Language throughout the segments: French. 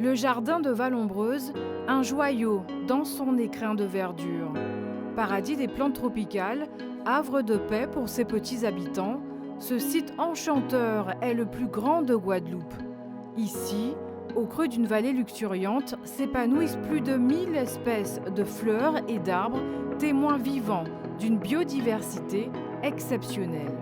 Le jardin de Vallombreuse, un joyau dans son écrin de verdure. Paradis des plantes tropicales, havre de paix pour ses petits habitants, ce site enchanteur est le plus grand de Guadeloupe. Ici, au creux d'une vallée luxuriante, s'épanouissent plus de 1000 espèces de fleurs et d'arbres, témoins vivants d'une biodiversité exceptionnelle.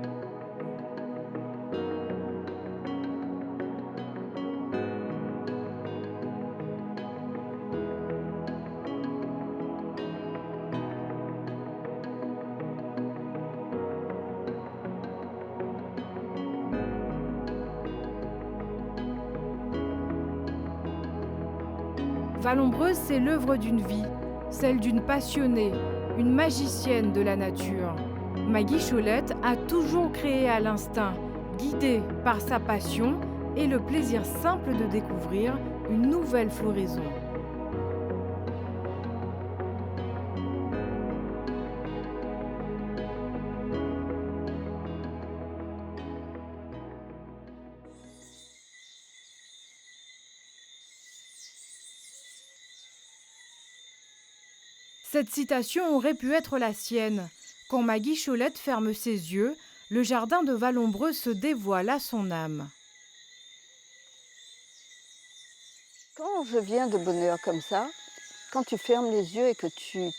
Vallombreuse, c'est l'œuvre d'une vie, celle d'une passionnée, une magicienne de la nature. Maggie Cholette a toujours créé à l'instinct, guidée par sa passion et le plaisir simple de découvrir une nouvelle floraison. Cette citation aurait pu être la sienne. Quand Maggie Cholette ferme ses yeux, le jardin de Vallombreuse se dévoile à son âme. Quand je viens de bonne heure comme ça, quand tu fermes les yeux et que tu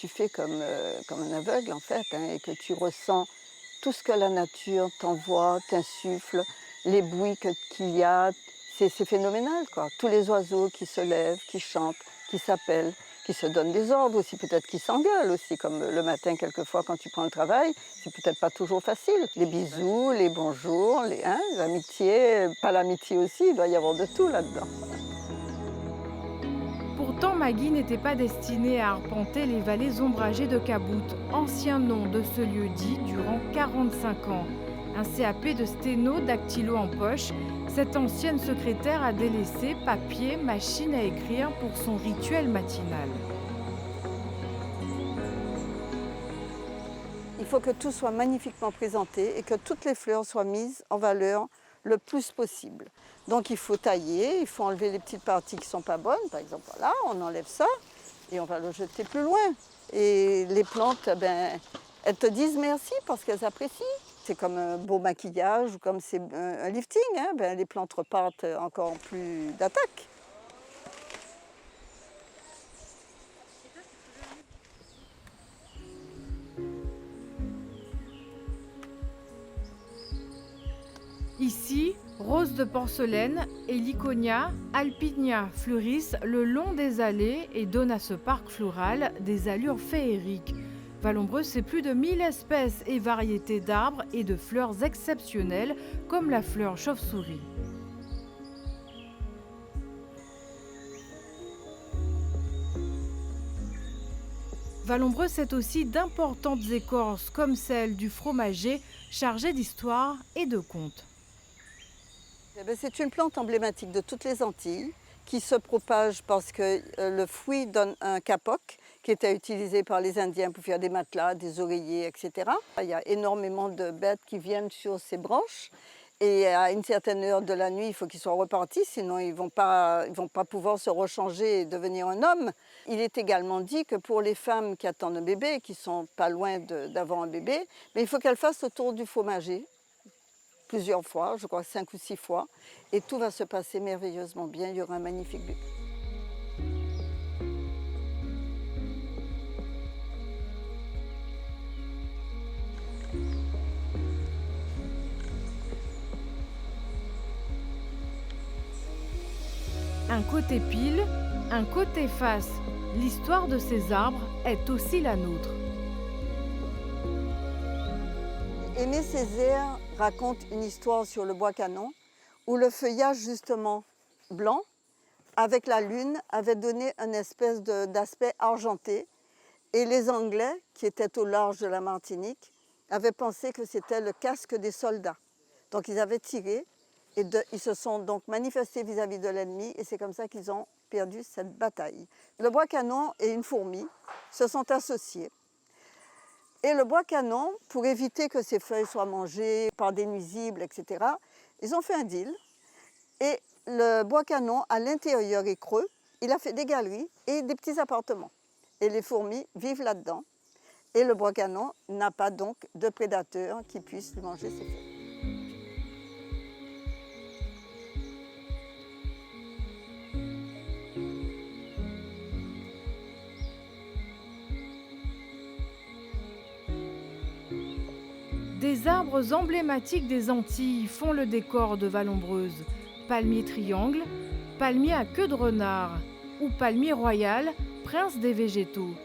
fais comme un aveugle en fait, hein, et que tu ressens tout ce que la nature t'envoie, t'insuffle, les bruits qu'il y a, c'est phénoménal quoi. Tous les oiseaux qui se lèvent, qui chantent, qui s'appellent, qui se donnent des ordres aussi, peut-être qui s'engueulent aussi, comme le matin quelquefois quand tu prends le travail, c'est peut-être pas toujours facile. Les bisous, les bonjours, l'amitié, pas l'amitié aussi, il doit y avoir de tout là-dedans. Pourtant, Maggie n'était pas destinée à arpenter les vallées ombragées de Cabout, ancien nom de ce lieu-dit durant 45 ans. Un CAP de sténo dactylo en poche, cette ancienne secrétaire a délaissé papier, machine à écrire pour son rituel matinal. Il faut que tout soit magnifiquement présenté et que toutes les fleurs soient mises en valeur le plus possible. Donc il faut tailler, il faut enlever les petites parties qui ne sont pas bonnes. Par exemple, voilà, on enlève ça et on va le jeter plus loin. Et les plantes, elles te disent merci parce qu'elles apprécient. C'est comme un beau maquillage ou comme c'est un lifting, hein, les plantes repartent encore plus d'attaque. Ici, roses de porcelaine, heliconia, alpinia fleurissent le long des allées et donnent à ce parc floral des allures féeriques. Vallombreuse, c'est plus de 1000 espèces et variétés d'arbres et de fleurs exceptionnelles comme la fleur chauve-souris. Vallombreuse, c'est aussi d'importantes écorces comme celle du fromager chargée d'histoire et de contes. C'est une plante emblématique de toutes les Antilles qui se propage parce que le fruit donne un capoc qui était utilisé par les Indiens pour faire des matelas, des oreillers, etc. Il y a énormément de bêtes qui viennent sur ces branches et à une certaine heure de la nuit, il faut qu'ils soient repartis, sinon ils vont pas pouvoir se rechanger et devenir un homme. Il est également dit que pour les femmes qui attendent un bébé, qui sont pas loin d'avoir un bébé, mais il faut qu'elles fassent le tour du fromager plusieurs fois, je crois 5 ou 6 fois, et tout va se passer merveilleusement bien, il y aura un magnifique bébé. Un côté pile, un côté face. L'histoire de ces arbres est aussi la nôtre. Aimé Césaire raconte une histoire sur le bois canon où le feuillage justement blanc avec la lune avait donné une espèce d'aspect argenté et les Anglais qui étaient au large de la Martinique avaient pensé que c'était le casque des soldats. Donc ils avaient tiré et ils se sont donc manifestés vis-à-vis de l'ennemi et c'est comme ça qu'ils ont perdu cette bataille. Le bois canon et une fourmi se sont associés. Et le bois canon, pour éviter que ses feuilles soient mangées par des nuisibles, etc., ils ont fait un deal. Et le bois canon, à l'intérieur est creux. Il a fait des galeries et des petits appartements. Et les fourmis vivent là-dedans. Et le bois canon n'a pas donc de prédateurs qui puissent manger ses feuilles. Des arbres emblématiques des Antilles font le décor de Vallombreuse. Palmier triangle, palmier à queue de renard ou palmier royal, prince des végétaux.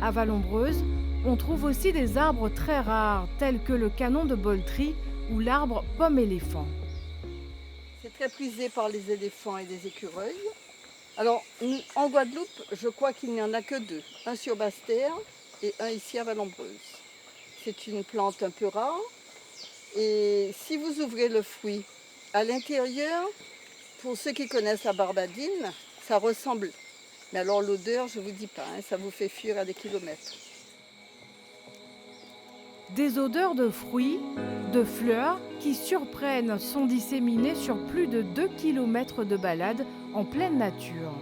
À Vallombreuse, on trouve aussi des arbres très rares, tels que le canon de Boltry ou l'arbre pomme-éléphant. C'est très prisé par les éléphants et les écureuils. Alors, en Guadeloupe, je crois qu'il n'y en a que deux. Un sur Basse-Terre et un ici à Vallombreuse. C'est une plante un peu rare. Et si vous ouvrez le fruit à l'intérieur, pour ceux qui connaissent la barbadine, ça ressemble. Mais alors l'odeur, je ne vous dis pas, hein, ça vous fait fuir à des kilomètres. Des odeurs de fruits, de fleurs qui surprennent sont disséminées sur plus de 2 km de balade en pleine nature.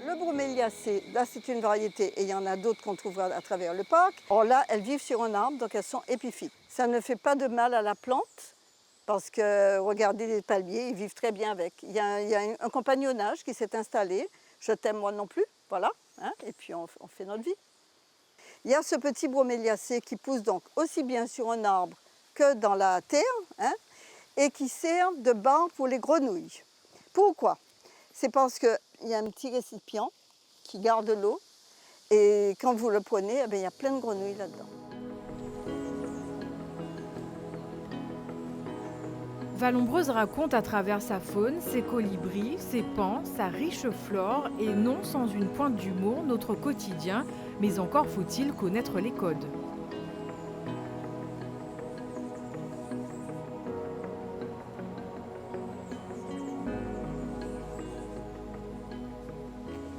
Le broméliacée, là c'est une variété et il y en a d'autres qu'on trouvera à travers le parc. Or là, elles vivent sur un arbre, donc elles sont épiphytes. Ça ne fait pas de mal à la plante parce que regardez les palmiers, ils vivent très bien avec. Il y a un compagnonnage qui s'est installé. Je t'aime moi non plus, voilà, hein, et puis on fait notre vie. Il y a ce petit broméliacée qui pousse donc aussi bien sur un arbre que dans la terre, hein, et qui sert de banc pour les grenouilles. Pourquoi? C'est parce qu'il y a un petit récipient qui garde l'eau et quand vous le prenez, eh bien, il y a plein de grenouilles là-dedans. Vallombreuse raconte à travers sa faune, ses colibris, ses paons, sa riche flore et non sans une pointe d'humour notre quotidien, mais encore faut-il connaître les codes.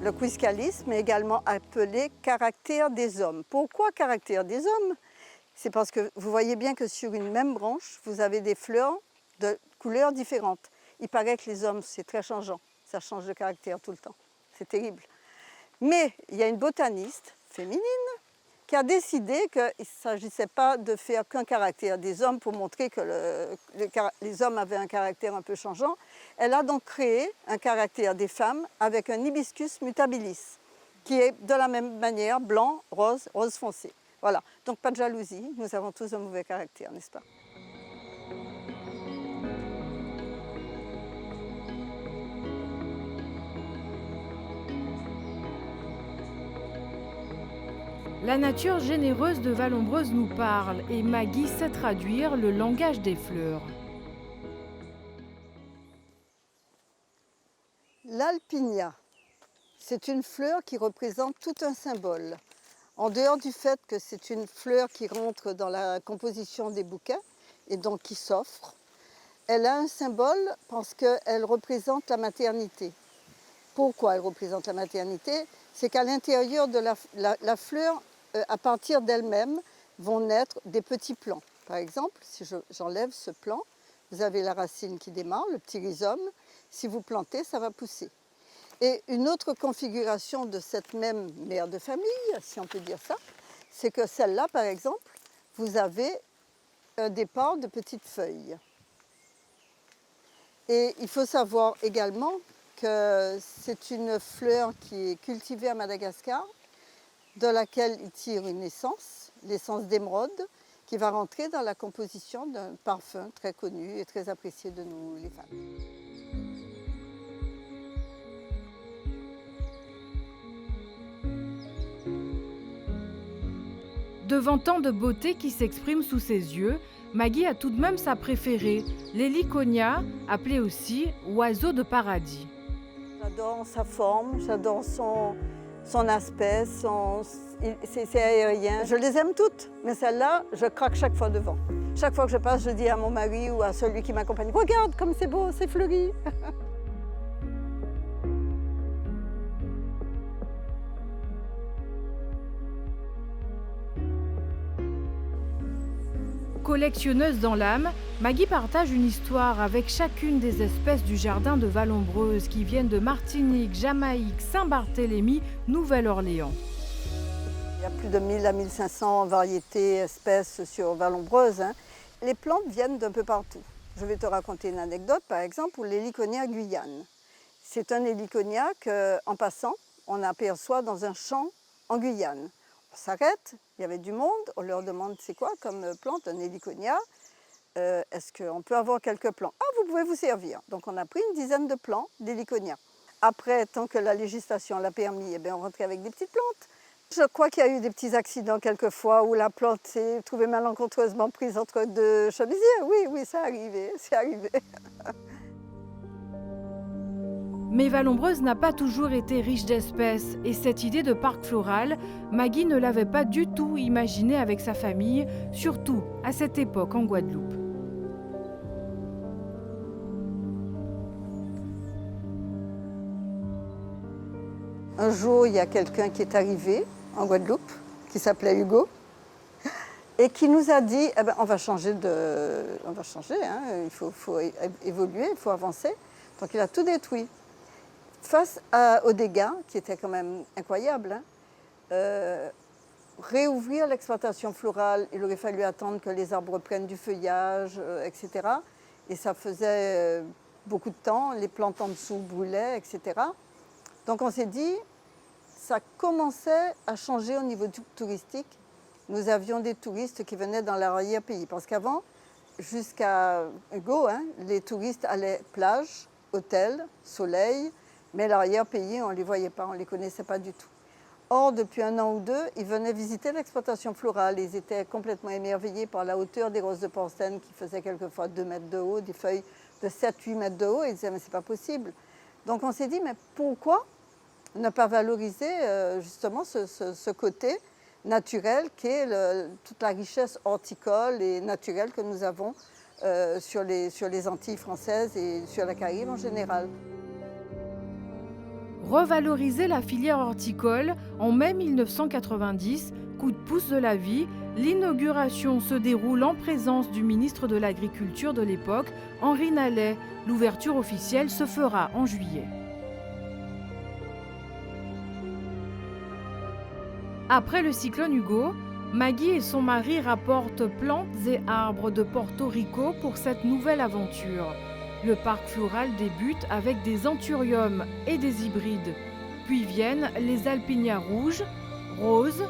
Le quiscalisme est également appelé caractère des hommes. Pourquoi caractère des hommes? C'est parce que vous voyez bien que sur une même branche, vous avez des fleurs de couleurs différentes. Il paraît que les hommes, c'est très changeant. Ça change de caractère tout le temps. C'est terrible. Mais il y a une botaniste féminine qui a décidé qu'il ne s'agissait pas de faire qu'un caractère des hommes pour montrer que les hommes avaient un caractère un peu changeant. Elle a donc créé un caractère des femmes avec un hibiscus mutabilis, qui est de la même manière blanc, rose, rose foncé. Voilà, donc pas de jalousie, nous avons tous un mauvais caractère, n'est-ce pas? La nature généreuse de Vallombreuse nous parle et Maggie sait traduire le langage des fleurs. L'alpinia, c'est une fleur qui représente tout un symbole. En dehors du fait que c'est une fleur qui rentre dans la composition des bouquets et donc qui s'offre, elle a un symbole parce qu'elle représente la maternité. Pourquoi elle représente la maternité? C'est qu'à l'intérieur de la fleur, à partir d'elle-même, vont naître des petits plants. Par exemple, si j'enlève ce plant, vous avez la racine qui démarre, le petit rhizome. Si vous plantez, ça va pousser. Et une autre configuration de cette même mère de famille, si on peut dire ça, c'est que celle-là, par exemple, vous avez un départ de petites feuilles. Et il faut savoir également que c'est une fleur qui est cultivée à Madagascar, de laquelle il tire une essence, l'essence d'émeraude, qui va rentrer dans la composition d'un parfum très connu et très apprécié de nous, les femmes. Devant tant de beauté qui s'exprime sous ses yeux, Maggie a tout de même sa préférée, l'héliconia, appelée aussi oiseau de paradis. J'adore sa forme, j'adore son aspect, c'est aérien. Je les aime toutes, mais celle-là, je craque chaque fois devant. Chaque fois que je passe, je dis à mon mari ou à celui qui m'accompagne, « Regarde comme c'est beau, c'est fleuri !» Collectionneuse dans l'âme, Maggie partage une histoire avec chacune des espèces du jardin de Vallombreuse qui viennent de Martinique, Jamaïque, Saint-Barthélemy, Nouvelle-Orléans. Il y a plus de 1000 à 1500 variétés, espèces sur Vallombreuse. Les plantes viennent d'un peu partout. Je vais te raconter une anecdote, par exemple, pour l'héliconia guyane. C'est un héliconia qu'en passant, on aperçoit dans un champ en Guyane. On s'arrête, il y avait du monde, on leur demande c'est quoi comme plante, un héliconia. Est-ce qu'on peut avoir quelques plants? Ah, vous pouvez vous servir. Donc on a pris une dizaine de plants d'héliconia. Après, tant que la législation l'a permis, eh bien, on rentrait avec des petites plantes. Je crois qu'il y a eu des petits accidents quelquefois où la plante s'est trouvée malencontreusement prise entre deux chemisiers. Oui, ça arrivé, c'est arrivé. Mais Vallombreuse n'a pas toujours été riche d'espèces et cette idée de parc floral, Maggie ne l'avait pas du tout imaginée avec sa famille, surtout à cette époque en Guadeloupe. Un jour, il y a quelqu'un qui est arrivé en Guadeloupe, qui s'appelait Hugo, et qui nous a dit eh ben, on va changer, hein, il faut évoluer, il faut avancer. Donc il a tout détruit. Face aux dégâts, qui étaient quand même incroyables, réouvrir l'exploitation florale, il aurait fallu attendre que les arbres prennent du feuillage, etc. Et ça faisait beaucoup de temps, les plantes en dessous brûlaient, etc. Donc on s'est dit, ça commençait à changer au niveau touristique. Nous avions des touristes qui venaient dans l'arrière-pays, parce qu'avant, jusqu'à Hugo, hein, les touristes allaient plage, hôtel, soleil, mais l'arrière-pays, on ne les voyait pas, on ne les connaissait pas du tout. Or, depuis 1 an ou 2, ils venaient visiter l'exploitation florale. Ils étaient complètement émerveillés par la hauteur des roses de Porcelaine qui faisaient quelquefois 2 mètres de haut, des feuilles de 7-8 mètres de haut. Ils disaient, mais c'est pas possible. Donc on s'est dit, mais pourquoi ne pas valoriser justement ce côté naturel qui est toute la richesse horticole et naturelle que nous avons sur les Antilles françaises et sur la Caraïbe en général. Revaloriser la filière horticole, en mai 1990, coup de pouce de la vie, l'inauguration se déroule en présence du ministre de l'Agriculture de l'époque, Henri Nallet. L'ouverture officielle se fera en juillet. Après le cyclone Hugo, Maggie et son mari rapportent plantes et arbres de Porto Rico pour cette nouvelle aventure. Le parc floral débute avec des anthuriums et des hybrides. Puis viennent les alpinias rouges, roses,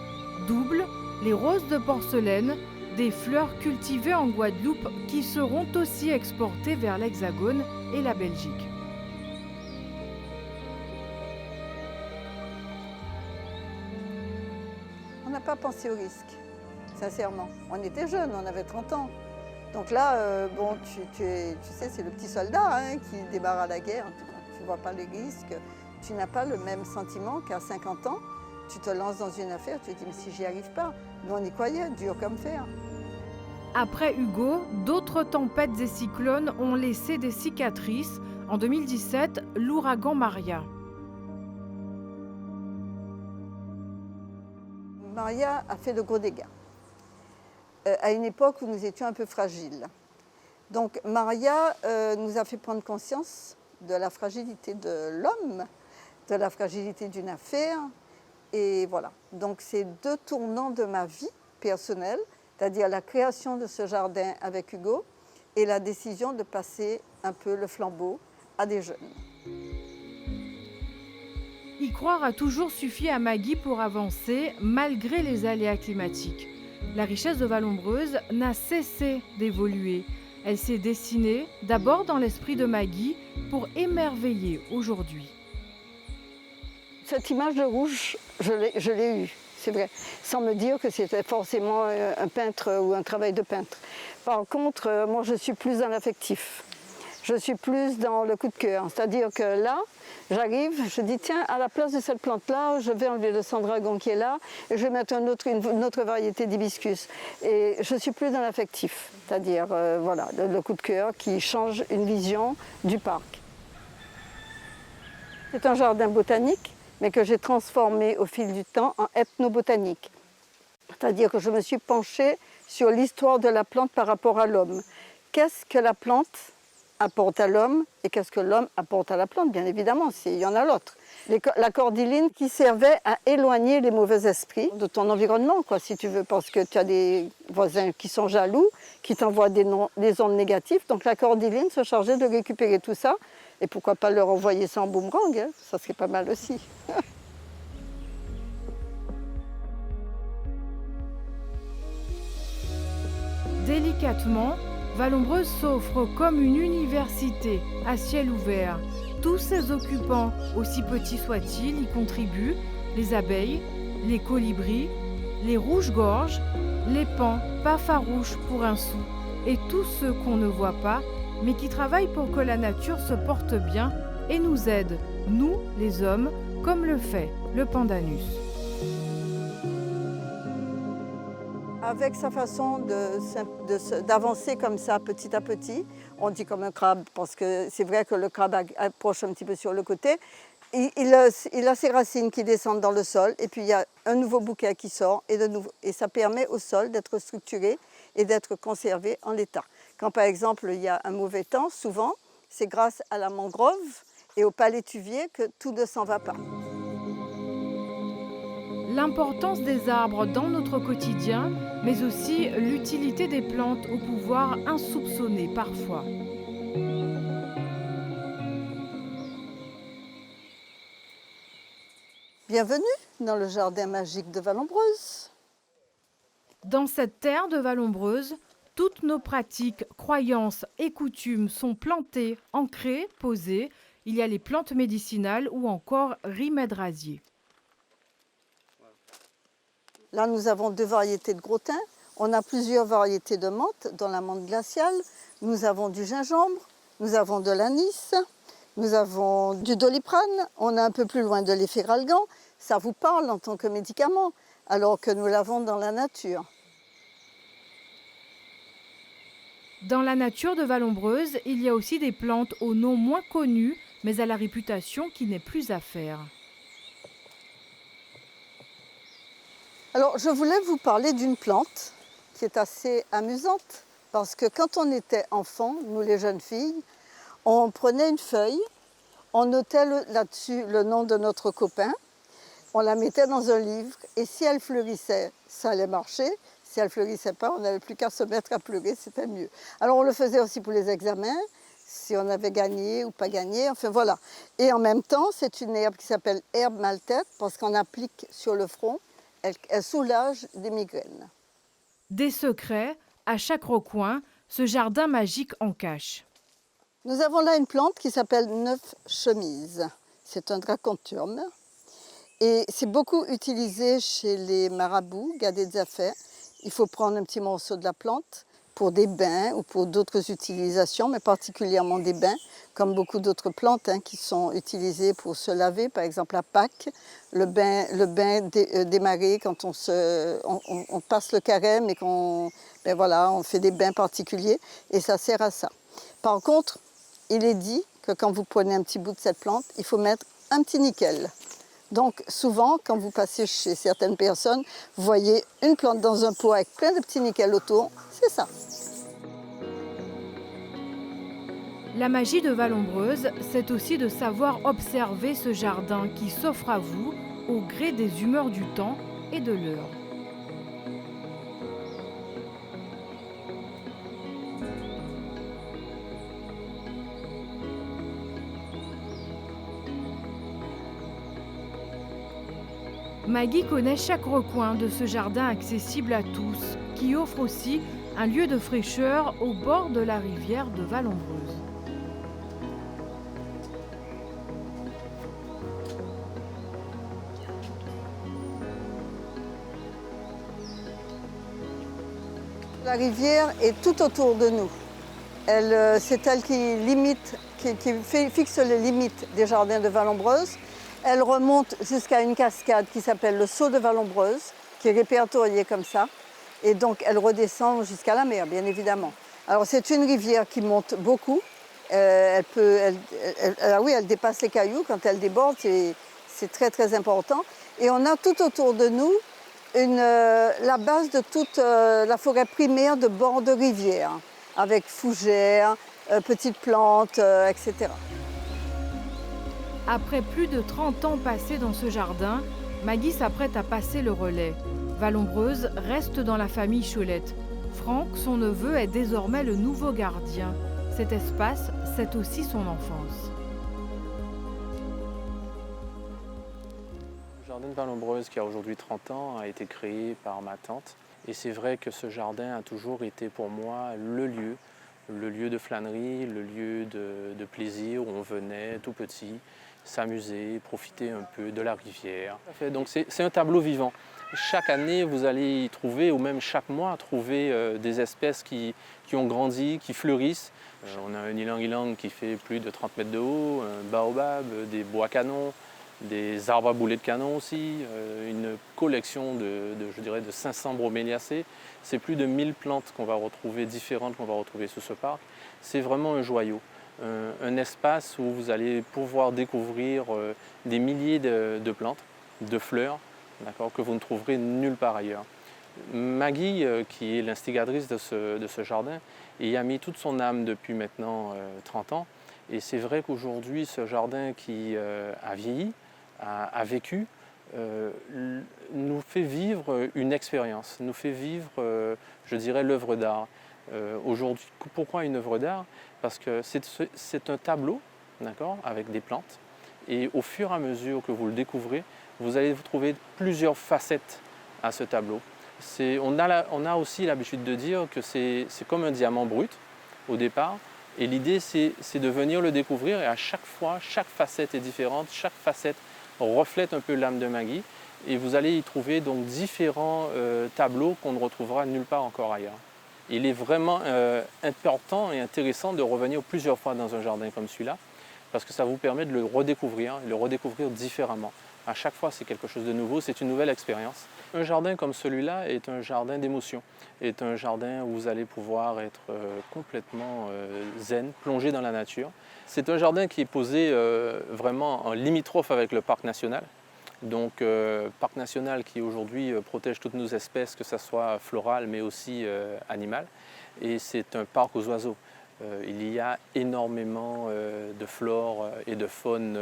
doubles, les roses de porcelaine, des fleurs cultivées en Guadeloupe qui seront aussi exportées vers l'Hexagone et la Belgique. On n'a pas pensé au risque, sincèrement. On était jeunes, on avait 30 ans. Donc là, bon, tu sais, c'est le petit soldat hein, qui débarre à la guerre. Tu ne vois pas les risques. Tu n'as pas le même sentiment qu'à 50 ans. Tu te lances dans une affaire, tu te dis, mais si j'y arrive pas, nous on y croyait, dur comme fer. Après Hugo, d'autres tempêtes et cyclones ont laissé des cicatrices. En 2017, l'ouragan Maria. Maria a fait de gros dégâts. À une époque où nous étions un peu fragiles. Donc Maria nous a fait prendre conscience de la fragilité de l'homme, de la fragilité d'une affaire. Et voilà. Donc c'est 2 tournants de ma vie personnelle, c'est-à-dire la création de ce jardin avec Hugo et la décision de passer un peu le flambeau à des jeunes. Y croire a toujours suffi à Maggie pour avancer, malgré les aléas climatiques. La richesse de Vallombreuse n'a cessé d'évoluer. Elle s'est dessinée d'abord dans l'esprit de Maggie pour émerveiller aujourd'hui. Cette image de rouge, je l'ai eue, c'est vrai, sans me dire que c'était forcément un peintre ou un travail de peintre. Par contre, moi je suis plus dans l'affectif. Je suis plus dans le coup de cœur, c'est-à-dire que là, j'arrive, je dis tiens, à la place de cette plante-là, je vais enlever le sandragon qui est là et je vais mettre une autre variété d'hibiscus. Et je suis plus dans l'affectif, c'est-à-dire voilà, le coup de cœur qui change une vision du parc. C'est un jardin botanique, mais que j'ai transformé au fil du temps en ethnobotanique. C'est-à-dire que je me suis penchée sur l'histoire de la plante par rapport à l'homme. Qu'est-ce que la plante apporte à l'homme et qu'est-ce que l'homme apporte à la plante, bien évidemment, s'il y en a l'autre. La cordyline qui servait à éloigner les mauvais esprits de ton environnement, quoi, si tu veux, parce que tu as des voisins qui sont jaloux, qui t'envoient des ondes négatives. Donc la cordyline se chargeait de récupérer tout ça, et pourquoi pas leur envoyer ça en boomerang, hein, ça serait pas mal aussi. Délicatement, Vallombreuse s'offre comme une université à ciel ouvert. Tous ses occupants, aussi petits soient-ils, y contribuent, les abeilles, les colibris, les rouges-gorges, les paons, pas farouches pour un sou, et tous ceux qu'on ne voit pas, mais qui travaillent pour que la nature se porte bien et nous aident, nous, les hommes, comme le fait le pandanus. Avec sa façon d'avancer comme ça, petit à petit, on dit comme un crabe, parce que c'est vrai que le crabe approche un petit peu sur le côté. Il a ses racines qui descendent dans le sol, et puis il y a un nouveau bouquet qui sort, et ça permet au sol d'être structuré et d'être conservé en l'état. Quand par exemple il y a un mauvais temps, souvent, c'est grâce à la mangrove et au palétuvier que tout ne s'en va pas. L'importance des arbres dans notre quotidien, mais aussi l'utilité des plantes au pouvoir insoupçonné parfois. Bienvenue dans le jardin magique de Vallombreuse. Dans cette terre de Vallombreuse, toutes nos pratiques, croyances et coutumes sont plantées, ancrées, posées. Il y a les plantes médicinales ou encore Rimed rasier. Là, nous avons 2 variétés de gros thym. On a plusieurs variétés de menthe dans la menthe glaciale. Nous avons du gingembre, nous avons de l'anis, nous avons du doliprane. On a un peu plus loin de l'éphégalgan. Ça vous parle en tant que médicament, alors que nous l'avons dans la nature. Dans la nature de Vallombreuse, il y a aussi des plantes au nom moins connu, mais à la réputation qui n'est plus à faire. Alors, je voulais vous parler d'une plante qui est assez amusante, parce que quand on était enfant, nous les jeunes filles, on prenait une feuille, on notait là-dessus le nom de notre copain, on la mettait dans un livre, et si elle fleurissait, ça allait marcher. Si elle ne fleurissait pas, on n'avait plus qu'à se mettre à pleurer, c'était mieux. Alors on le faisait aussi pour les examens, si on avait gagné ou pas gagné, enfin voilà. Et en même temps, c'est une herbe qui s'appelle herbe maltaite, parce qu'on applique sur le front, elle soulage des migraines. Des secrets, à chaque recoin, ce jardin magique en cache. Nous avons là une plante qui s'appelle neuf chemises. C'est un draconturme. Et c'est beaucoup utilisé chez les marabouts, gardés des affaires. Il faut prendre un petit morceau de la plante pour des bains ou pour d'autres utilisations, mais particulièrement des bains, comme beaucoup d'autres plantes qui sont utilisées pour se laver. Par exemple, à Pâques, le bain des marées, quand on passe le carême et qu'on on fait des bains particuliers, et ça sert à ça. Par contre, il est dit que quand vous prenez un petit bout de cette plante, il faut mettre un petit nickel. Donc souvent, quand vous passez chez certaines personnes, vous voyez une plante dans un pot avec plein de petits nickels autour, c'est ça. La magie de Vallombreuse, c'est aussi de savoir observer ce jardin qui s'offre à vous au gré des humeurs du temps et de l'heure. Maggie connaît chaque recoin de ce jardin accessible à tous, qui offre aussi un lieu de fraîcheur au bord de la rivière de Vallombreuse. La rivière est tout autour de nous. C'est elle qui limite, fixe les limites des jardins de Vallombreuse. Elle remonte jusqu'à une cascade qui s'appelle le Saut de Vallombreuse, qui est répertoriée comme ça. Et donc, elle redescend jusqu'à la mer, bien évidemment. Alors, c'est une rivière qui monte beaucoup. Elle dépasse les cailloux quand elle déborde. C'est très, très important. Et on a tout autour de nous la base de toute la forêt primaire de bord de rivière, avec fougères, petites plantes, etc. Après plus de 30 ans passés dans ce jardin, Maggie s'apprête à passer le relais. Vallombreuse reste dans la famille Cholette. Franck, son neveu, est désormais le nouveau gardien. Cet espace, c'est aussi son enfance. Le jardin de Vallombreuse, qui a aujourd'hui 30 ans, a été créé par ma tante. Et c'est vrai que ce jardin a toujours été pour moi le lieu de flânerie, le lieu de plaisir où on venait tout petit, s'amuser, profiter un peu de la rivière. Donc c'est un tableau vivant. Chaque année, vous allez y trouver, ou même chaque mois, trouver des espèces qui ont grandi, qui fleurissent. On a un ylang-ylang qui fait plus de 30 mètres de haut, un baobab, des bois canons, des arbres à boulets de canon aussi, une collection je dirais de 500 broméliacées. C'est plus de 1000 plantes qu'on va retrouver, différentes qu'on va retrouver sous ce parc. C'est vraiment un joyau, un espace où vous allez pouvoir découvrir des milliers de plantes, de fleurs, que vous ne trouverez nulle part ailleurs. Maggie, qui est l'instigatrice de ce jardin, y a mis toute son âme depuis maintenant 30 ans. Et c'est vrai qu'aujourd'hui, ce jardin qui a vieilli, a vécu, nous fait vivre une expérience, nous fait vivre, je dirais, l'œuvre d'art. Aujourd'hui, pourquoi une œuvre d'art? Parce que c'est un tableau, avec des plantes. Et au fur et à mesure que vous le découvrez, vous allez vous trouver plusieurs facettes à ce tableau. On a aussi l'habitude de dire que c'est comme un diamant brut au départ. Et l'idée, c'est de venir le découvrir. Et à chaque fois, chaque facette est différente. Chaque facette reflète un peu l'âme de Maggie. Et vous allez y trouver donc différents tableaux qu'on ne retrouvera nulle part encore ailleurs. Il est vraiment important et intéressant de revenir plusieurs fois dans un jardin comme celui-là, parce que ça vous permet de le redécouvrir différemment. À chaque fois, c'est quelque chose de nouveau, c'est une nouvelle expérience. Un jardin comme celui-là est un jardin d'émotion, est un jardin où vous allez pouvoir être complètement zen, plongé dans la nature. C'est un jardin qui est posé vraiment en limitrophe avec le parc national. Donc, parc national qui aujourd'hui protège toutes nos espèces, que ce soit florales mais aussi animales. Et c'est un parc aux oiseaux. Il y a énormément de flore et de faune,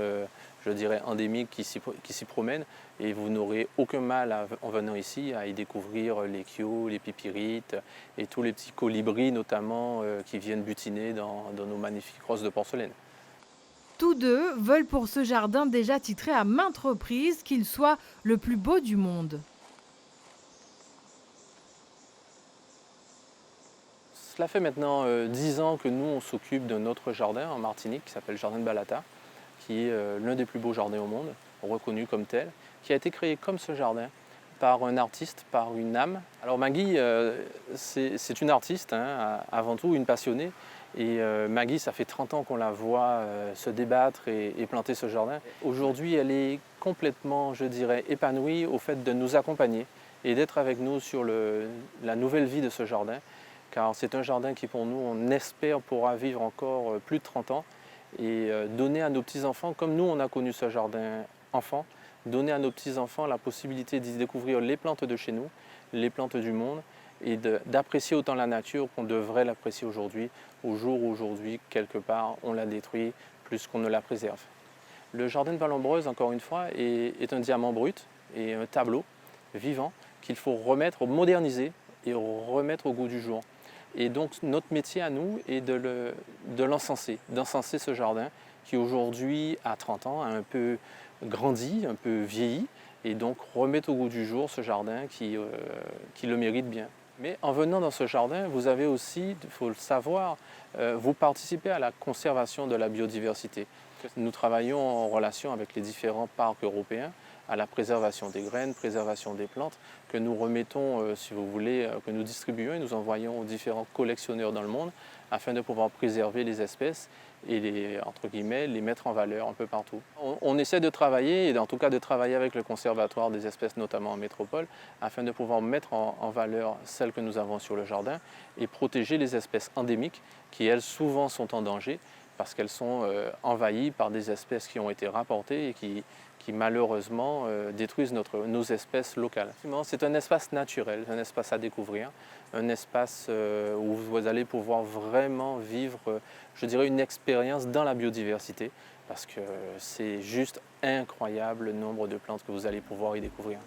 je dirais, endémique qui s'y promènent. Et vous n'aurez aucun mal en venant ici à y découvrir les kyo, les pipirites et tous les petits colibris notamment qui viennent butiner dans nos magnifiques roses de porcelaine. Tous deux veulent pour ce jardin déjà titré à maintes reprises qu'il soit le plus beau du monde. Cela fait maintenant 10 ans que nous, on s'occupe d'un autre jardin en Martinique qui s'appelle le Jardin de Balata, qui est l'un des plus beaux jardins au monde, reconnu comme tel, qui a été créé comme ce jardin par un artiste, par une âme. Alors Maggie, c'est une artiste, avant tout une passionnée. Et Maggie, ça fait 30 ans qu'on la voit se débattre et planter ce jardin. Aujourd'hui, elle est complètement, je dirais, épanouie au fait de nous accompagner et d'être avec nous sur la nouvelle vie de ce jardin. Car c'est un jardin qui, pour nous, on espère pourra vivre encore plus de 30 ans et donner à nos petits-enfants, comme nous, on a connu ce jardin enfant, donner à nos petits-enfants la possibilité d'y découvrir les plantes de chez nous, les plantes du monde, et d'apprécier autant la nature qu'on devrait l'apprécier aujourd'hui, au jour où aujourd'hui, quelque part, on la détruit plus qu'on ne la préserve. Le jardin de Vallombreuse, encore une fois, est un diamant brut et un tableau vivant qu'il faut moderniser et remettre au goût du jour. Et donc notre métier à nous est de l'encenser, d'encenser ce jardin qui aujourd'hui, à 30 ans, a un peu grandi, un peu vieilli, et donc remettre au goût du jour ce jardin qui le mérite bien. Mais en venant dans ce jardin, vous avez aussi, il faut le savoir, vous participez à la conservation de la biodiversité. Nous travaillons en relation avec les différents parcs européens à la préservation des graines, préservation des plantes, que nous remettons, si vous voulez, que nous distribuons et nous envoyons aux différents collectionneurs dans le monde afin de pouvoir préserver les espèces et entre guillemets, les mettre en valeur un peu partout. On essaie de travailler, et en tout cas de travailler avec le Conservatoire des espèces, notamment en métropole, afin de pouvoir mettre en valeur celles que nous avons sur le jardin et protéger les espèces endémiques qui, elles, souvent sont en danger parce qu'elles sont envahies par des espèces qui ont été rapportées et qui qui malheureusement détruisent nos espèces locales. C'est un espace naturel, un espace à découvrir, un espace où vous allez pouvoir vraiment vivre, je dirais, une expérience dans la biodiversité, parce que c'est juste incroyable le nombre de plantes que vous allez pouvoir y découvrir.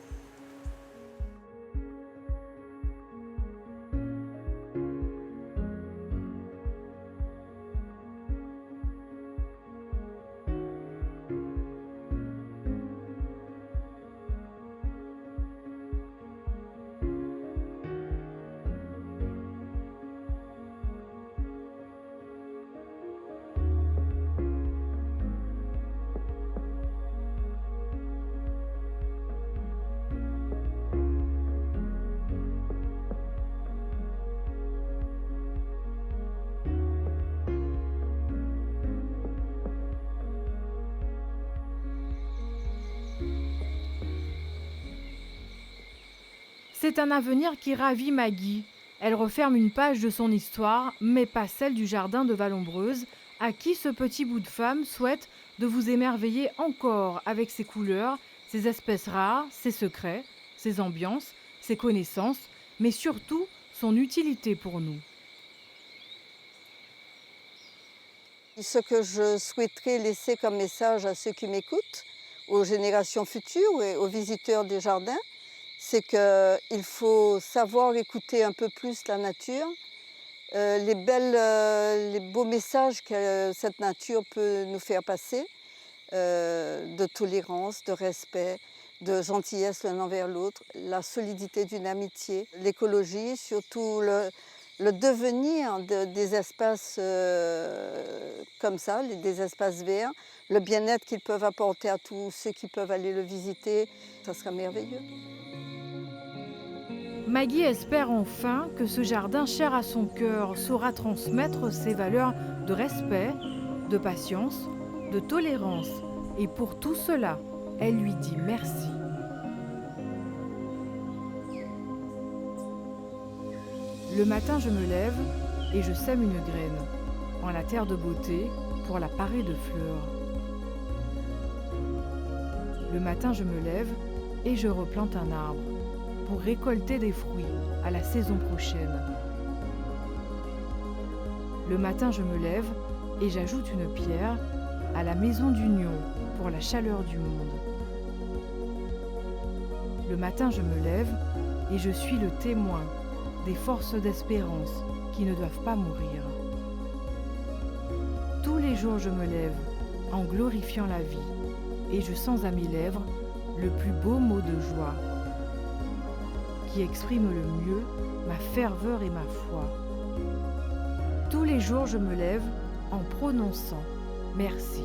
C'est un avenir qui ravit Maggie. Elle referme une page de son histoire, mais pas celle du jardin de Vallombreuse, à qui ce petit bout de femme souhaite de vous émerveiller encore avec ses couleurs, ses espèces rares, ses secrets, ses ambiances, ses connaissances, mais surtout son utilité pour nous. Ce que je souhaiterais laisser comme message à ceux qui m'écoutent, aux générations futures et aux visiteurs des jardins, c'est qu'il faut savoir écouter un peu plus la nature, les beaux messages que cette nature peut nous faire passer, de tolérance, de respect, de gentillesse l'un envers l'autre, la solidité d'une amitié, l'écologie, surtout le devenir des espaces comme ça, des espaces verts, le bien-être qu'ils peuvent apporter à tous ceux qui peuvent aller le visiter, ça sera merveilleux. Maggie espère enfin que ce jardin cher à son cœur saura transmettre ses valeurs de respect, de patience, de tolérance. Et pour tout cela, elle lui dit merci. Le matin, je me lève et je sème une graine en la terre de beauté pour la parer de fleurs. Le matin, je me lève et je replante un arbre pour récolter des fruits à la saison prochaine. Le matin, je me lève et j'ajoute une pierre à la maison d'union pour la chaleur du monde. Le matin, je me lève et je suis le témoin des forces d'espérance qui ne doivent pas mourir. Tous les jours, je me lève en glorifiant la vie et je sens à mes lèvres le plus beau mot de joie qui exprime le mieux ma ferveur et ma foi. Tous les jours, je me lève en prononçant merci.